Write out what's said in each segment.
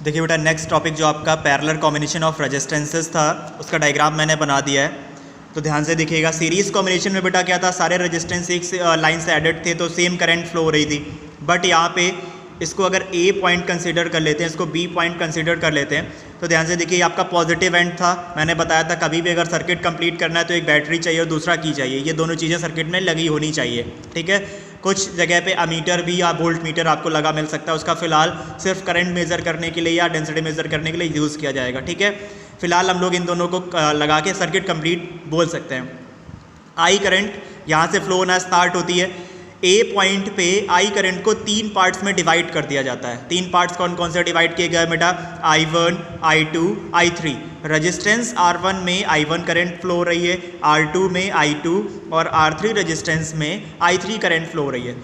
देखिए बेटा, next topic जो आपका पैरेलल कॉम्बिनेशन ऑफ रेजिस्टेंसेस था, उसका डायग्राम मैंने बना दिया है, तो ध्यान से देखिएगा। सीरीज़ कॉम्बिनेशन में बेटा क्या था, सारे रेजिस्टेंस एक लाइन से एडेड थे तो सेम करंट फ्लो हो रही थी। बट यहाँ पे इसको अगर ए पॉइंट कंसीडर कर लेते हैं, इसको बी पॉइंट कंसीडर कर लेते हैं, तो ध्यान से देखिए आपका पॉजिटिव एंड था। मैंने बताया था कभी भी अगर सर्किट कंप्लीट करना है तो एक बैटरी चाहिए और दूसरा की चाहिए, ये दोनों चीज़ें सर्किट में लगी होनी चाहिए, ठीक है। कुछ जगह पे अमीटर भी या वोल्ट मीटर आपको लगा मिल सकता है, उसका फिलहाल सिर्फ करंट मेज़र करने के लिए या डेंसिटी मेज़र करने के लिए यूज़ किया जाएगा, ठीक है। फिलहाल हम लोग इन दोनों को लगा के सर्किट कंप्लीट बोल सकते हैं। आई करंट यहाँ से फ्लो होना स्टार्ट होती है। ए पॉइंट पे आई करंट को 3 पार्ट्स में डिवाइड कर दिया जाता है। 3 पार्ट्स कौन कौन से डिवाइड किए गए बेटा, I1, I2, I3। Resistance R1 में I1 करंट फ्लो हो रही है, R2 में I2 और R3 रेजिस्टेंस में I3 करंट फ्लो हो रही है।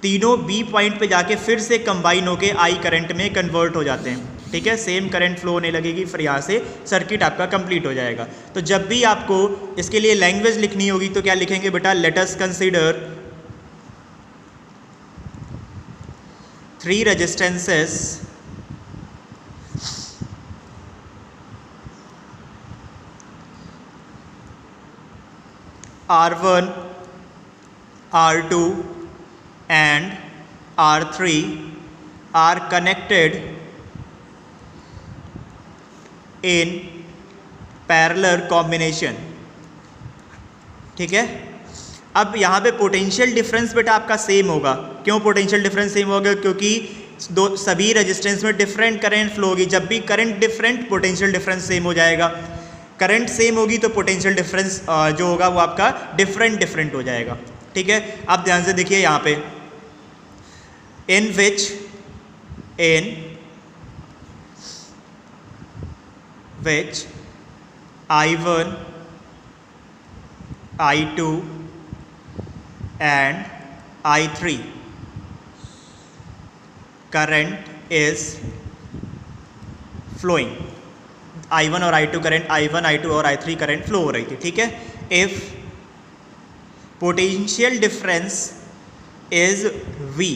तीनों बी पॉइंट पे जाके फिर से कंबाइन होके आई करंट में कन्वर्ट हो जाते हैं, ठीक है। सेम करंट फ्लो होने लगेगी, फिर यहाँ से सर्किट आपका कंप्लीट हो जाएगा। तो जब भी आपको इसके लिए लैंग्वेज लिखनी होगी तो क्या लिखेंगे बेटा, let us consider 3 resistances R1, R2 and R3 are connected in parallel combination, ठीक है। अब यहाँ पे पोटेंशियल डिफरेंस बेटा आपका सेम होगा। क्यों पोटेंशियल डिफरेंस सेम होगा, क्योंकि सभी रेजिस्टेंस में डिफरेंट करंट फ्लो होगी। जब भी current different, potential difference same हो जाएगा। करंट सेम होगी तो पोटेंशियल डिफरेंस जो होगा वो आपका डिफरेंट हो जाएगा, ठीक है। अब ध्यान से देखिए यहाँ पे, इन विच I1, I2 and I3 current is flowing। I1 और I2 करंट, I1, I2 और I3 करंट फ्लो हो रही थी, ठीक है। If potential difference is V,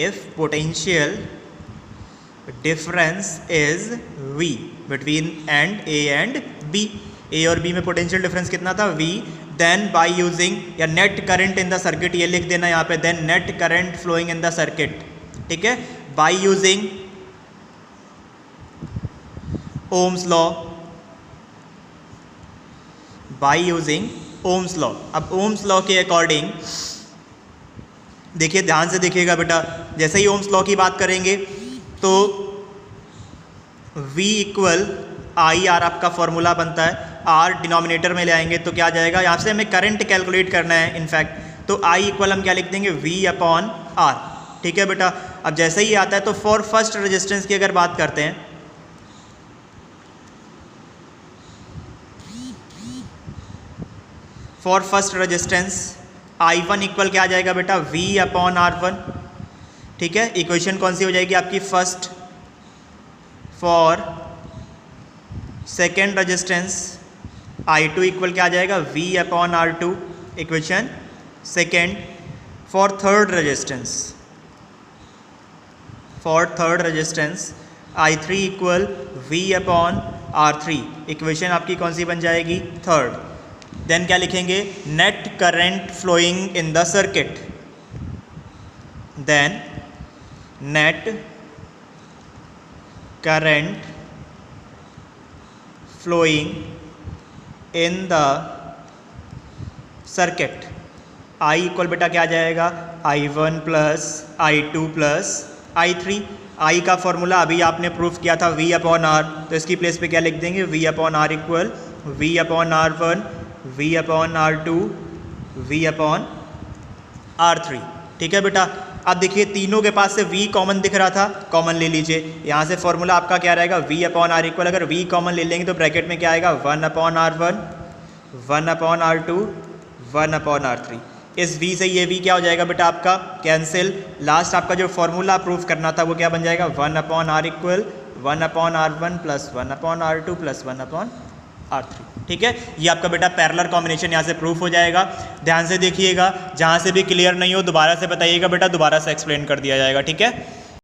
if potential difference is V between A and B, A और B में potential difference कितना था, V, देन बाय यूजिंग, या net current in the circuit, ये लिख देना यहाँ पे, then net current flowing in the circuit, ठीक है, by using Ohm's law, by using Ohm's law. अब ओम्स लॉ के अकॉर्डिंग देखिए, ध्यान से देखिएगा बेटा, जैसे ही ओम्स लॉ की बात करेंगे तो V इक्वल आई आर आपका फॉर्मूला बनता है। आर डिनोमिनेटर में ले आएंगे तो क्या आ जाएगा, यहाँ से हमें करंट कैलकुलेट करना है इनफैक्ट, तो आई इक्वल हम क्या लिख देंगे, V अपॉन आर, ठीक है बेटा। अब जैसे ही आता है तो फॉर फर्स्ट रेजिस्टेंस की अगर बात करते हैं, for first resistance I1 equal क्या आ जाएगा बेटा, V अपॉन R1, ठीक है। इक्वेशन कौन सी हो जाएगी आपकी, first. For second resistance I2 equal क्या आ जाएगा, V upon R2, equation second. For third resistance I3 equal V upon R3, equation आपकी कौन सी बन जाएगी, थर्ड। देन क्या लिखेंगे, net current flowing in the circuit, then net current flowing in the circuit, I equal बेटा क्या आ जाएगा, I1 plus I2 plus I3। I का फॉर्मूला अभी आपने प्रूफ किया था, V अपॉन R, तो इसकी प्लेस पे क्या लिख देंगे, V upon R equal V upon R1, V upon R2, V upon R3, ठीक है बेटा। अब देखिए तीनों के पास से V कॉमन दिख रहा था, कॉमन ले लीजिए। यहाँ से फॉर्मूला आपका क्या रहेगा, V अपॉन R इक्वल, अगर V कॉमन ले लेंगे तो ब्रैकेट में क्या आएगा, 1 upon R1, 1 upon R2, 1 upon R3। इस V से ये V क्या हो जाएगा बेटा आपका, कैंसिल। लास्ट आपका जो फॉर्मूला प्रूफ करना था वो क्या बन जाएगा, 1 upon R equal 1 upon R1 plus 1 upon R2 plus 1 upon R3। ठीक है, ये आपका बेटा पैरेलल कॉम्बिनेशन यहाँ से प्रूफ हो जाएगा। ध्यान से देखिएगा, जहाँ से भी क्लियर नहीं हो दोबारा से बताइएगा बेटा, दोबारा से एक्सप्लेन कर दिया जाएगा। ठीक है।